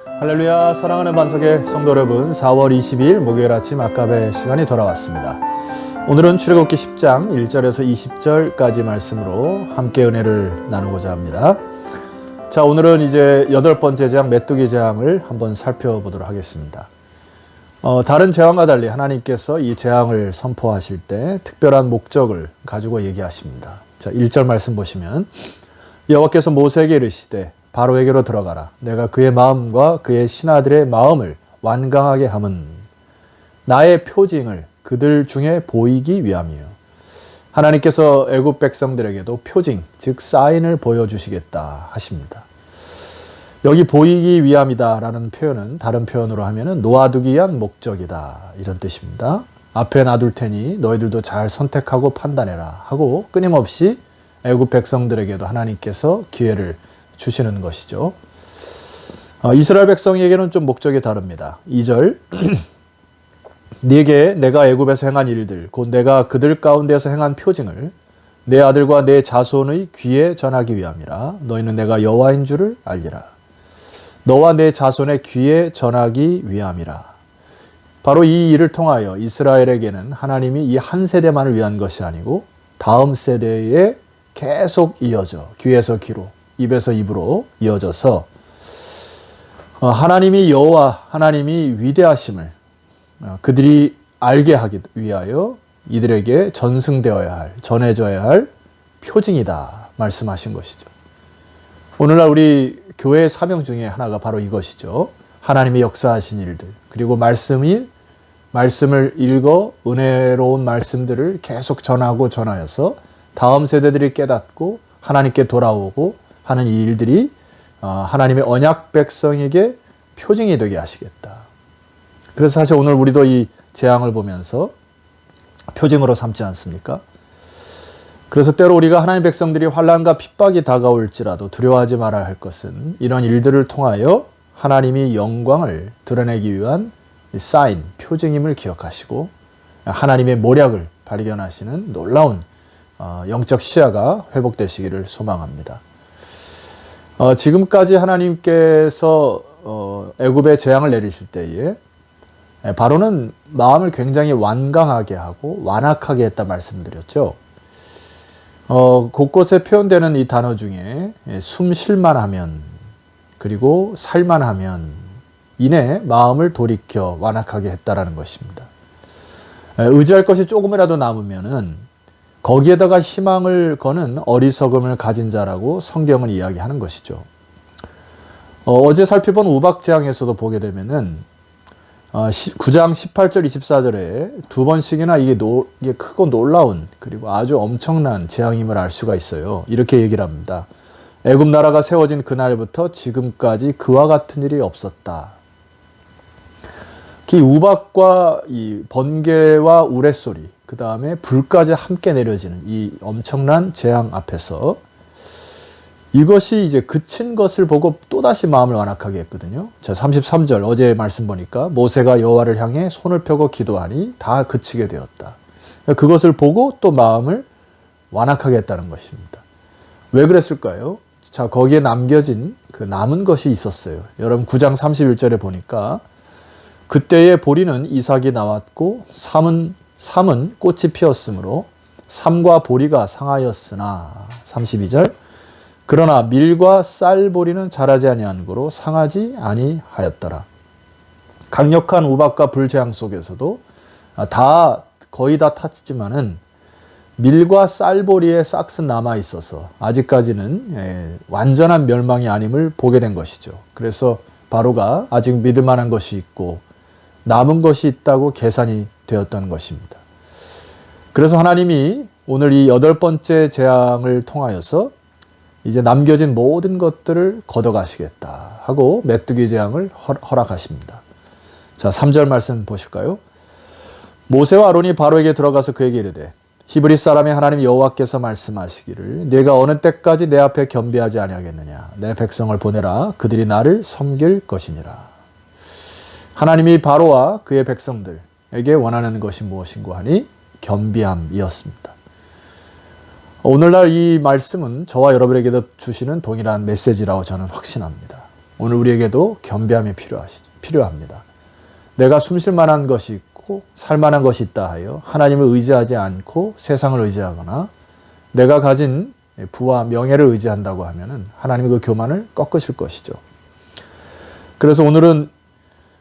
할렐루야. 사랑하는 반석의 성도 여러분, 4월 22일 목요일 아침 아까베 시간이 돌아왔습니다. 오늘은 출애굽기 10장 1절에서 20절까지 말씀으로 함께 은혜를 나누고자 합니다. 자, 오늘은 이제 8번째 재앙 메뚜기 재앙을 한번 살펴보도록 하겠습니다. 다른 재앙과 달리 하나님께서 이 재앙을 선포하실 때 특별한 목적을 가지고 얘기하십니다. 자, 1절 말씀 보시면 여호와께서 모세에게 이르시되 바로에게로 들어가라. 내가 그의 마음과 그의 신하들의 마음을 완강하게 함은 나의 표징을 그들 중에 보이기 위함이요. 하나님께서 애굽 백성들에게도 표징, 즉 사인을 보여주시겠다 하십니다. 여기 보이기 위함이다 라는 표현은 다른 표현으로 하면 놓아두기 위한 목적이다 이런 뜻입니다. 앞에 놔둘 테니 너희들도 잘 선택하고 판단해라 하고 끊임없이 애굽 백성들에게도 하나님께서 기회를 주시는 것이죠. 이스라엘 백성에게는 좀 목적이 다릅니다. 2절 네게 내가 애굽에서 행한 일들 곧 내가 그들 가운데서 행한 표징을 내 아들과 내 자손의 귀에 전하기 위함이라. 너희는 내가 여호와인 줄을 알리라. 너와 내 자손의 귀에 전하기 위함이라. 바로 이 일을 통하여 이스라엘에게는 하나님이 이 한 세대만을 위한 것이 아니고 다음 세대에 계속 이어져 귀에서 귀로 입에서 입으로 이어져서 하나님이 여호와 하나님이 위대하심을 그들이 알게 하기 위하여 이들에게 전승되어야 할 전해져야 할 표징이다 말씀하신 것이죠. 오늘날 우리 교회의 사명 중에 하나가 바로 이것이죠. 하나님이 역사하신 일들 그리고 말씀을 읽어 은혜로운 말씀들을 계속 전하고 전하여서 다음 세대들이 깨닫고 하나님께 돌아오고 하는 이 일들이 하나님의 언약 백성에게 표징이 되게 하시겠다. 그래서 사실 오늘 우리도 이 재앙을 보면서 표징으로 삼지 않습니까? 그래서 때로 우리가 하나님의 백성들이 환난과 핍박이 다가올지라도 두려워하지 말아야 할 것은 이런 일들을 통하여 하나님이 영광을 드러내기 위한 사인, 표징임을 기억하시고 하나님의 모략을 발견하시는 놀라운 영적 시야가 회복되시기를 소망합니다. 지금까지 하나님께서 애굽에 재앙을 내리실 때에 바로는 마음을 굉장히 완강하게 하고 완악하게 했다 말씀드렸죠. 곳곳에 표현되는 이 단어 중에 숨 쉴만 하면 그리고 살만 하면 이내 마음을 돌이켜 완악하게 했다라는 것입니다. 의지할 것이 조금이라도 남으면은 거기에다가 희망을 거는 어리석음을 가진 자라고 성경은 이야기하는 것이죠. 어제 살펴본 우박재앙에서도 보게 되면은 9장 18절 24절에 두 번씩이나 이게 크고 놀라운 그리고 아주 엄청난 재앙임을 알 수가 있어요. 이렇게 얘기를 합니다. 애굽 나라가 세워진 그날부터 지금까지 그와 같은 일이 없었다. 이 우박과 이 번개와 우레소리 그 다음에 불까지 함께 내려지는 이 엄청난 재앙 앞에서 이것이 이제 그친 것을 보고 또다시 마음을 완악하게 했거든요. 자, 33절 어제 말씀 보니까 모세가 여호와를 향해 손을 펴고 기도하니 다 그치게 되었다. 그것을 보고 또 마음을 완악하게 했다는 것입니다. 왜 그랬을까요? 자, 거기에 남겨진 그 남은 것이 있었어요. 여러분 9장 31절에 보니까 그때의 보리는 이삭이 나왔고 삼은 꽃이 피었으므로 삼과 보리가 상하였으나 32절 그러나 밀과 쌀 보리는 자라지 아니한 고로 상하지 아니하였더라. 강력한 우박과 불재앙 속에서도 거의 다 탔지만은 밀과 쌀 보리의 싹은 남아 있어서 아직까지는 완전한 멸망이 아님을 보게 된 것이죠. 그래서 바로가 아직 믿을 만한 것이 있고 남은 것이 있다고 계산이 되었던 것입니다. 그래서 하나님이 오늘 이 8번째 재앙을 통하여서 이제 남겨진 모든 것들을 걷어가시겠다 하고 메뚜기 재앙을 허락하십니다. 자, 3절 말씀 보실까요? 모세와 아론이 바로에게 들어가서 그에게 이르되 히브리 사람의 하나님 여호와께서 말씀하시기를 네가 어느 때까지 내 앞에 겸비하지 아니하겠느냐 내 백성을 보내라 그들이 나를 섬길 것이니라. 하나님이 바로와 그의 백성들에게 원하는 것이 무엇인고 하니 겸비함이었습니다. 오늘날 이 말씀은 저와 여러분에게도 주시는 동일한 메시지라고 저는 확신합니다. 오늘 우리에게도 겸비함이 필요합니다. 내가 숨쉴 만한 것이 있고 살 만한 것이 있다 하여 하나님을 의지하지 않고 세상을 의지하거나 내가 가진 부와 명예를 의지한다고 하면은 하나님의 그 교만을 꺾으실 것이죠. 그래서 오늘은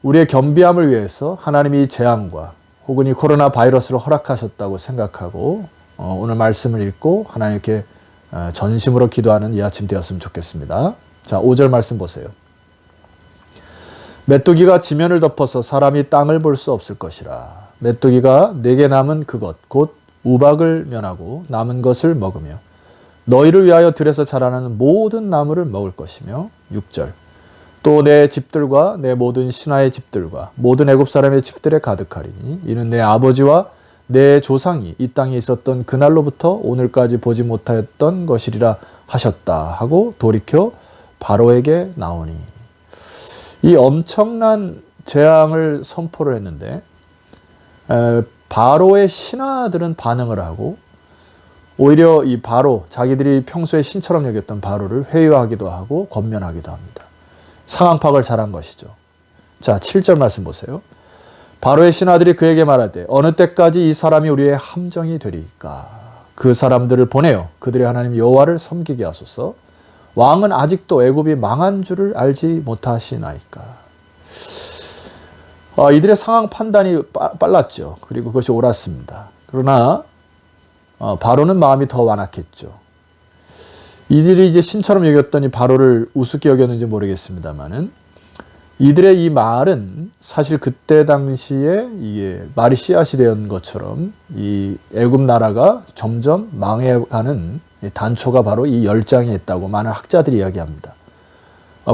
우리의 겸비함을 위해서 하나님이 이 재앙과 혹은 이 코로나 바이러스를 허락하셨다고 생각하고 오늘 말씀을 읽고 하나님께 전심으로 기도하는 이 아침 되었으면 좋겠습니다. 자, 5절 말씀 보세요. 메뚜기가 지면을 덮어서 사람이 땅을 볼 수 없을 것이라. 메뚜기가 내게 남은 그것 곧 우박을 면하고 남은 것을 먹으며 너희를 위하여 들에서 자라나는 모든 나무를 먹을 것이며 6절 또 내 집들과 내 모든 신하의 집들과 모든 애굽 사람의 집들에 가득하리니 이는 내 아버지와 내 조상이 이 땅에 있었던 그날로부터 오늘까지 보지 못하였던 것이리라 하셨다 하고 돌이켜 바로에게 나오니. 이 엄청난 재앙을 선포를 했는데 바로의 신하들은 반응을 하고 오히려 이 바로, 자기들이 평소에 신처럼 여겼던 바로를 회유하기도 하고 권면하기도 합니다. 상황 파악을 잘한 것이죠. 자, 7절 말씀 보세요. 바로의 신하들이 그에게 말하되 어느 때까지 이 사람이 우리의 함정이 되리까? 그 사람들을 보내어 그들의 하나님 여호와를 섬기게 하소서. 왕은 아직도 애굽이 망한 줄을 알지 못하시나이까? 이들의 상황 판단이 빨랐죠. 그리고 그것이 옳았습니다. 그러나 바로는 마음이 더 완악했죠. 이들이 이제 신처럼 여겼더니 바로를 우습게 여겼는지 모르겠습니다만은 이들의 이 말은 사실 그때 당시에 이게 말이 씨앗이 된 것처럼 이 애굽 나라가 점점 망해가는 단초가 바로 이 열장에 있다고 많은 학자들이 이야기합니다.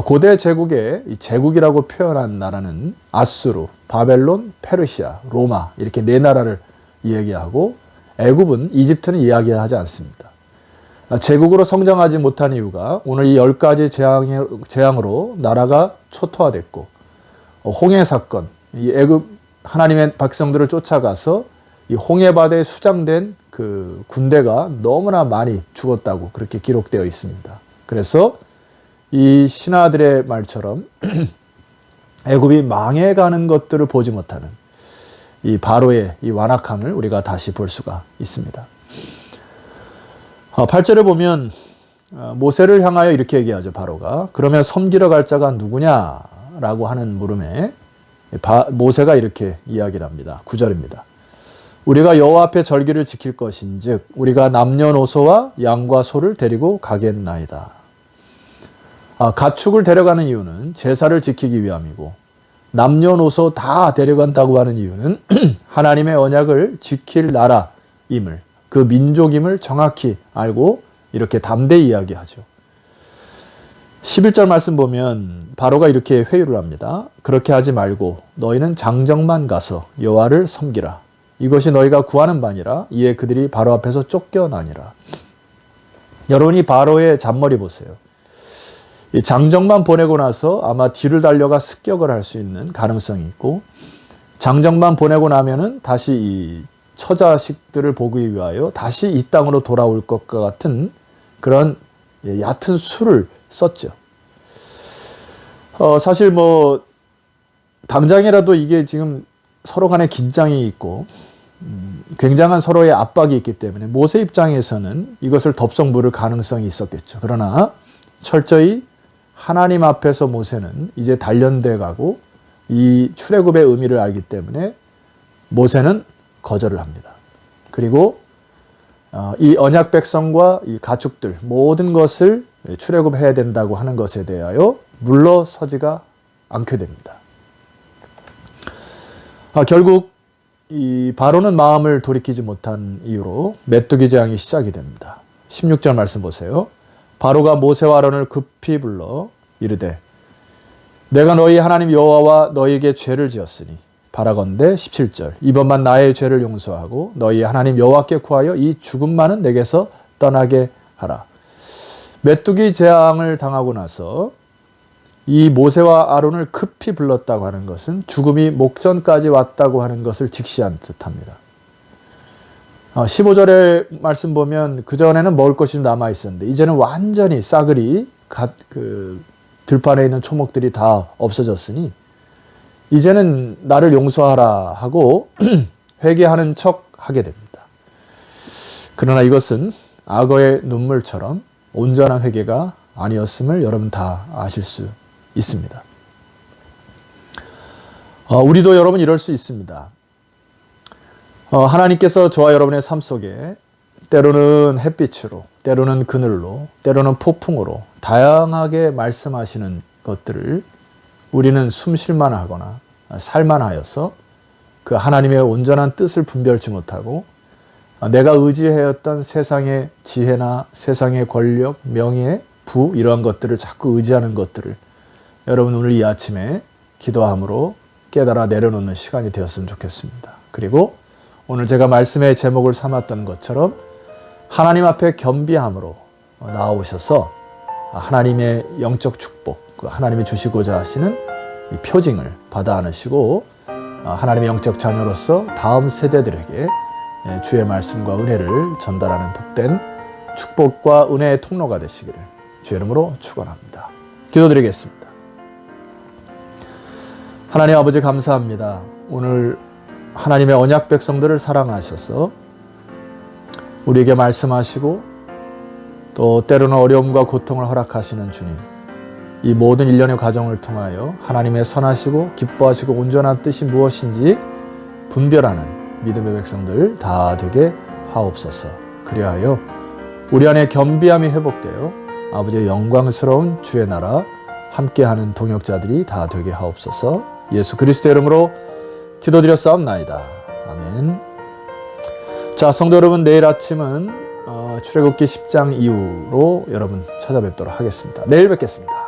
고대 제국의 이 제국이라고 표현한 나라는 아수르, 바벨론, 페르시아, 로마 이렇게 네 나라를 이야기하고 애굽은 이집트는 이야기하지 않습니다. 제국으로 성장하지 못한 이유가 오늘 이 10가지 재앙으로 나라가 초토화됐고 홍해 사건, 이 애굽 하나님의 백성들을 쫓아가서 이 홍해바다에 수장된 그 군대가 너무나 많이 죽었다고 그렇게 기록되어 있습니다. 그래서 이 신하들의 말처럼 애굽이 망해가는 것들을 보지 못하는 이 바로의 이 완악함을 우리가 다시 볼 수가 있습니다. 8절에 보면 모세를 향하여 이렇게 얘기하죠. 바로가 그러면 섬기러 갈 자가 누구냐라고 하는 물음에 모세가 이렇게 이야기를 합니다. 9절입니다. 우리가 여호와 앞에 절기를 지킬 것인즉 우리가 남녀노소와 양과 소를 데리고 가겠나이다. 가축을 데려가는 이유는 제사를 지키기 위함이고 남녀노소 다 데려간다고 하는 이유는 하나님의 언약을 지킬 나라임을, 그 민족임을 정확히 알고 이렇게 담대히 이야기하죠. 11절 말씀 보면 바로가 이렇게 회유를 합니다. 그렇게 하지 말고 너희는 장정만 가서 여호와를 섬기라. 이것이 너희가 구하는 바니라. 이에 그들이 바로 앞에서 쫓겨나니라. 여러분이 바로의 잔머리 보세요. 이 장정만 보내고 나서 아마 뒤를 달려가 습격을 할 수 있는 가능성이 있고 장정만 보내고 나면은 다시 이 처자식들을 보기 위하여 다시 이 땅으로 돌아올 것과 같은 그런 얕은 수를 썼죠. 사실 뭐 당장이라도 이게 지금 서로 간에 긴장이 있고 굉장한 서로의 압박이 있기 때문에 모세 입장에서는 이것을 덥석 물을 가능성이 있었겠죠. 그러나 철저히 하나님 앞에서 모세는 이제 단련돼 가고 이 출애굽의 의미를 알기 때문에 모세는 거절을 합니다. 그리고 이 언약 백성과 이 가축들 모든 것을 출애굽해야 된다고 하는 것에 대하여 물러서지가 않게 됩니다. 결국 이 바로는 마음을 돌이키지 못한 이유로 메뚜기 재앙이 시작이 됩니다. 16절 말씀 보세요. 바로가 모세와 아론을 급히 불러 이르되 내가 너희 하나님 여호와와 너희에게 죄를 지었으니 바라건대 17절 이번만 나의 죄를 용서하고 너희 하나님 여호와께 구하여 이 죽음만은 내게서 떠나게 하라. 메뚜기 재앙을 당하고 나서 이 모세와 아론을 급히 불렀다고 하는 것은 죽음이 목전까지 왔다고 하는 것을 직시한 듯합니다. 15절의 말씀 보면 그전에는 먹을 것이 남아 있었는데 이제는 완전히 싸그리 들판에 있는 초목들이 다 없어졌으니 이제는 나를 용서하라 하고 회개하는 척 하게 됩니다. 그러나 이것은 악어의 눈물처럼 온전한 회개가 아니었음을 여러분 다 아실 수 있습니다. 우리도 여러분 이럴 수 있습니다. 하나님께서 저와 여러분의 삶 속에 때로는 햇빛으로, 때로는 그늘로, 때로는 폭풍으로 다양하게 말씀하시는 것들을 우리는 숨쉴만 하거나 살만하여서 그 하나님의 온전한 뜻을 분별치 못하고 내가 의지하였던 세상의 지혜나 세상의 권력, 명예, 부 이러한 것들을 자꾸 의지하는 것들을 여러분 오늘 이 아침에 기도함으로 깨달아 내려놓는 시간이 되었으면 좋겠습니다. 그리고 오늘 제가 말씀의 제목을 삼았던 것처럼 하나님 앞에 겸비함으로 나아오셔서 하나님의 영적 축복, 하나님이 주시고자 하시는 이 표징을 받아 안으시고 하나님의 영적 자녀로서 다음 세대들에게 주의 말씀과 은혜를 전달하는 복된 축복과 은혜의 통로가 되시기를 주의 이름으로 축원합니다. 기도드리겠습니다. 하나님 아버지 감사합니다. 오늘 하나님의 언약 백성들을 사랑하셔서 우리에게 말씀하시고 또 때로는 어려움과 고통을 허락하시는 주님, 이 모든 일련의 과정을 통하여 하나님의 선하시고 기뻐하시고 온전한 뜻이 무엇인지 분별하는 믿음의 백성들 다 되게 하옵소서. 그리하여 우리 안에 겸비함이 회복되어 아버지의 영광스러운 주의 나라 함께하는 동역자들이 다 되게 하옵소서. 예수 그리스도의 이름으로 기도드렸사옵나이다. 아멘. 자, 성도 여러분, 내일 아침은 출애굽기 10장 이후로 여러분 찾아뵙도록 하겠습니다. 내일 뵙겠습니다.